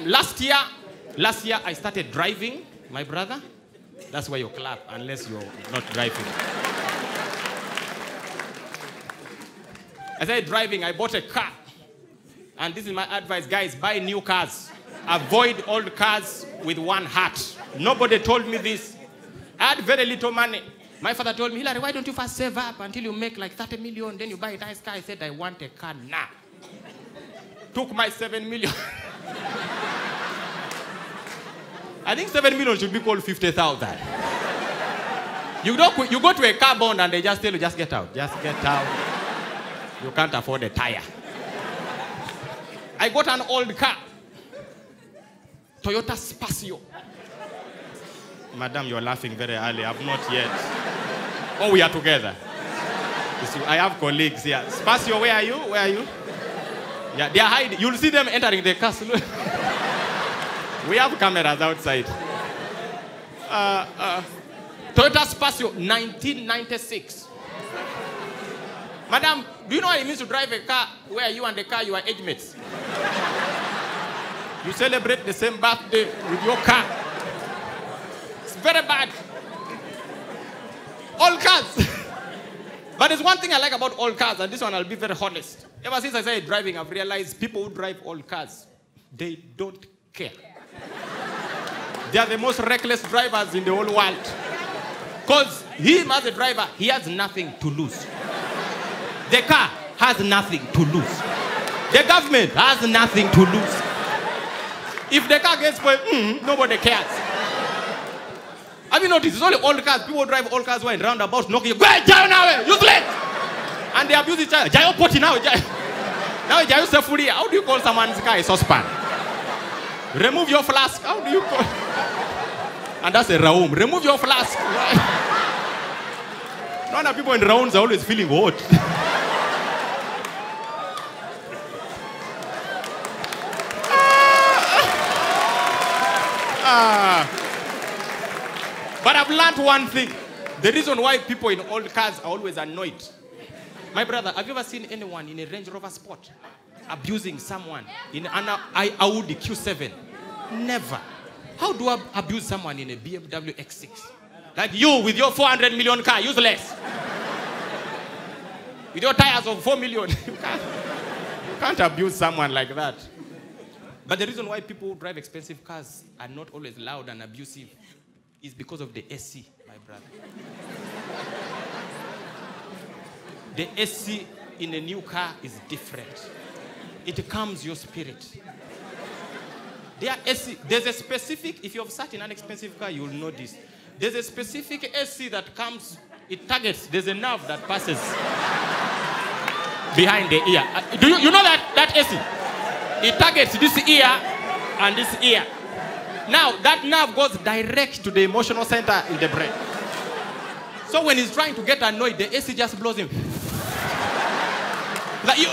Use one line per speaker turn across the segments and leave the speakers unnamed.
Last year, I started driving, my brother. That's why you clap, unless you're not driving. I started driving, I bought a car. And this is my advice, guys, buy new cars. Avoid old cars with one heart. Nobody told me this. I had very little money. My father told me, Hilary, why don't you first save up until you make like 30 million, then you buy a nice car. I said, I want a car now. Took my 7 million. I think 7 million should be called 50,000. You go to a car bond and they just tell you, just get out. Just get out. You can't afford a tire. I got an old car. Toyota Spacio. Madam, you're laughing very early. I've not yet. Oh, we are together. You see, I have colleagues here. Spacio, where are you? Where are you? Yeah, they are hiding. You'll see them entering the castle. We have cameras outside. Toyota Spacio, 1996. Madam, do you know what it means to drive a car where you and the car, you are age mates? You celebrate the same birthday with your car. It's very bad. All cars. But there's one thing I like about all cars, and this one I'll be very honest. Ever since I started driving, I've realized people who drive all cars, they don't care. They are the most reckless drivers in the whole world. Because him as a driver, he has nothing to lose. The car has nothing to lose. The government has nothing to lose. If the car gets spoiled, nobody cares. Have you noticed? It's only old cars. People drive old cars in roundabouts, knocking you. Go ahead, Jayo now, useless! And they abuse each other. Jayo poti now, Jayo. Now Jayo Sefuri. How do you call someone's car a saucepan? Remove your flask. How do you call? And that's a Raum. Remove your flask. None of people in rounds are always feeling hot. But I've learned one thing. The reason why people in old cars are always annoyed. My brother, have you ever seen anyone in a Range Rover Sport abusing someone in an Audi Q7? Never. How do I abuse someone in a BMW X6? Like you with your 400 million car, useless. With your tires of 4 million. You can't abuse someone like that. But the reason why people who drive expensive cars are not always loud and abusive is because of the AC, my brother. The AC in a new car is different. It calms your spirit. There's a specific, if you've sat in an expensive car, you'll know this. There's a specific AC that comes, it targets, there's a nerve that passes behind the ear. Do you know that AC? It targets this ear and this ear. Now, that nerve goes direct to the emotional center in the brain. So when he's trying to get annoyed, the AC just blows him. Like you.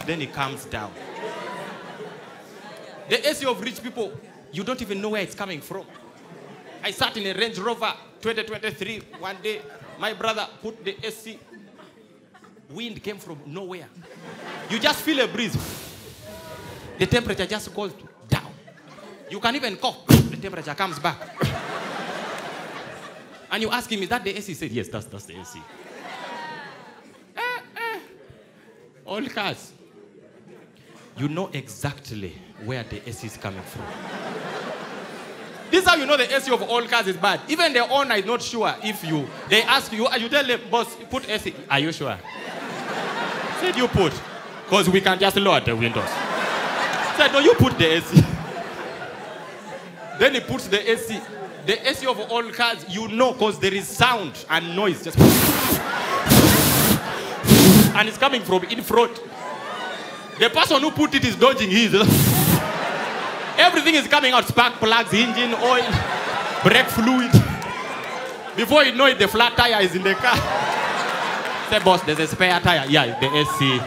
Then he calms down. The AC of rich people, you don't even know where it's coming from. I sat in a Range Rover 2023 one day. My brother put the AC. Wind came from nowhere. You just feel a breeze. The temperature just goes down. You can even cough. The temperature comes back. And you ask him, is that the AC? He said, yes, that's the AC. All cars. You know exactly where the AC is coming from. This is how you know the AC of all cars is bad. Even the owner is not sure if they ask you, you tell them, boss, put AC. Are you sure? Said you put. Because we can just lower the windows. Said, no, you put the AC. Then he puts the AC. The AC of all cars, you know, because there is sound and noise. Just and it's coming from in front. The person who put it is dodging his. Everything is coming out. Spark plugs, engine, oil, brake fluid. Before you know it, the flat tire is in the car. Say, boss, there's a spare tire. Yeah, the AC.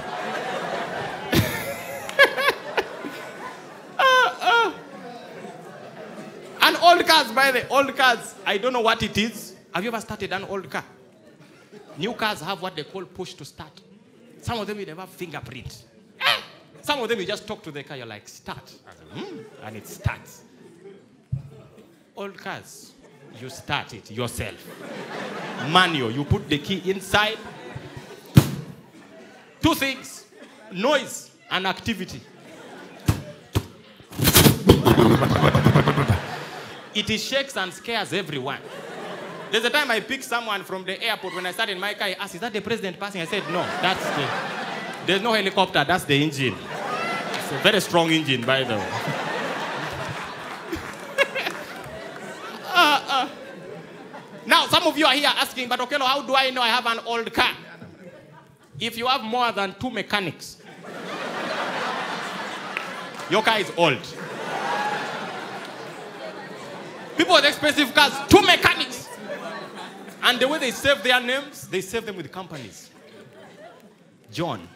And old cars, by the way, old cars, I don't know what it is. Have you ever started an old car? New cars have what they call push to start. Some of them will never have fingerprint. Some of them you just talk to the car, you're like, start. And it starts. Old cars, you start it yourself. Manual, you put the key inside. Two things, noise and activity. It shakes and scares everyone. There's a time I picked someone from the airport. When I started in my car, he asked, is that the president passing? I said, no, there's no helicopter, that's the engine. It's a very strong engine, by the way. Now, some of you are here asking, but Okello, how do I know I have an old car? If you have more than 2 mechanics, your car is old. People with expensive cars, 2 mechanics. And the way they save their names, they save them with companies. John,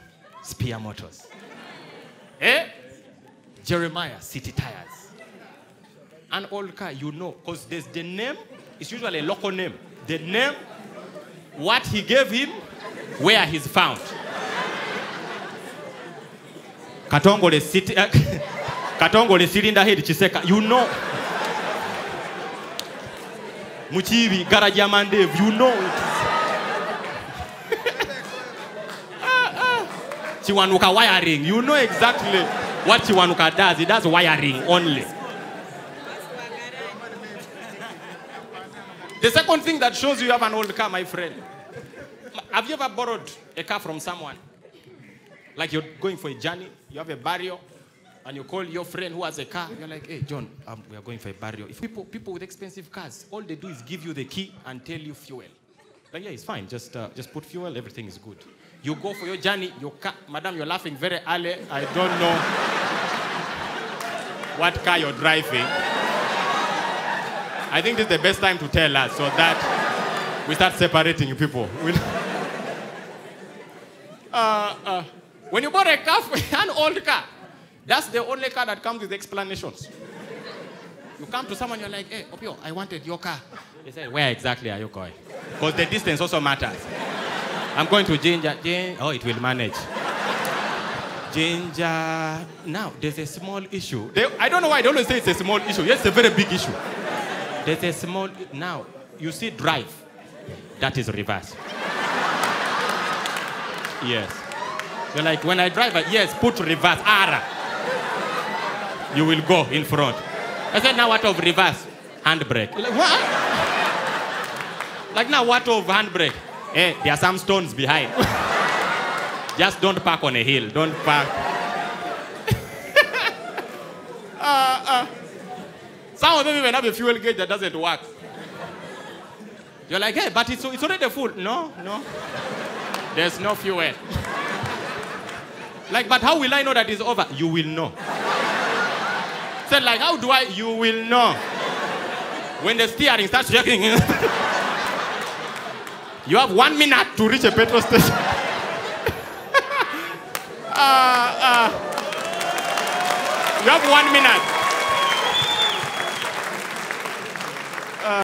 Spear Motors. Jeremiah, City Tires. An old car, you know, because there's the name, it's usually a local name. The name, what he gave him, where he's found. Katongole City, Katongole cylinder head Chiseka, you know. Muchibi, Garajamandev, you know it. Chiwanuka wiring, you know exactly what Chiwanuka does. He does wiring only. The second thing that shows you have an old car, my friend. Have you ever borrowed a car from someone? Like you're going for a journey, you have a burial, and you call your friend who has a car. You're like, hey, John, we are going for a burial. If people with expensive cars, all they do is give you the key and tell you fuel. Like, yeah, it's fine. Just put fuel. Everything is good. You go for your journey. Your car, madam, you're laughing very early. I don't know what car you're driving. I think this is the best time to tell us so that we start separating people. When you bought a car, an old car, that's the only car that comes with explanations. You come to someone, you're like, hey, Opio, I wanted your car. They say, where exactly are you going? Because the distance also matters. I'm going to Ginger. Oh, it will manage. Ginger. Now, there's a small issue. I don't know why they always say it's a small issue. Yes, it's a very big issue. There's a small... Now, you see drive. That is reverse. Yes. You're like, when I drive, yes, put reverse. Ara. You will go in front. I said, now what of reverse? Handbrake. Like, what? Like, now what of handbrake? Hey, there are some stones behind. Just don't park on a hill. Don't park. Some of them even have a fuel gauge that doesn't work. You're like, hey, but it's already full. No. There's no fuel. Like, but how will I know that it's over? You will know. Said, like, how do I? You will know. When the steering starts shaking, you have 1 minute to reach a petrol station. You have 1 minute.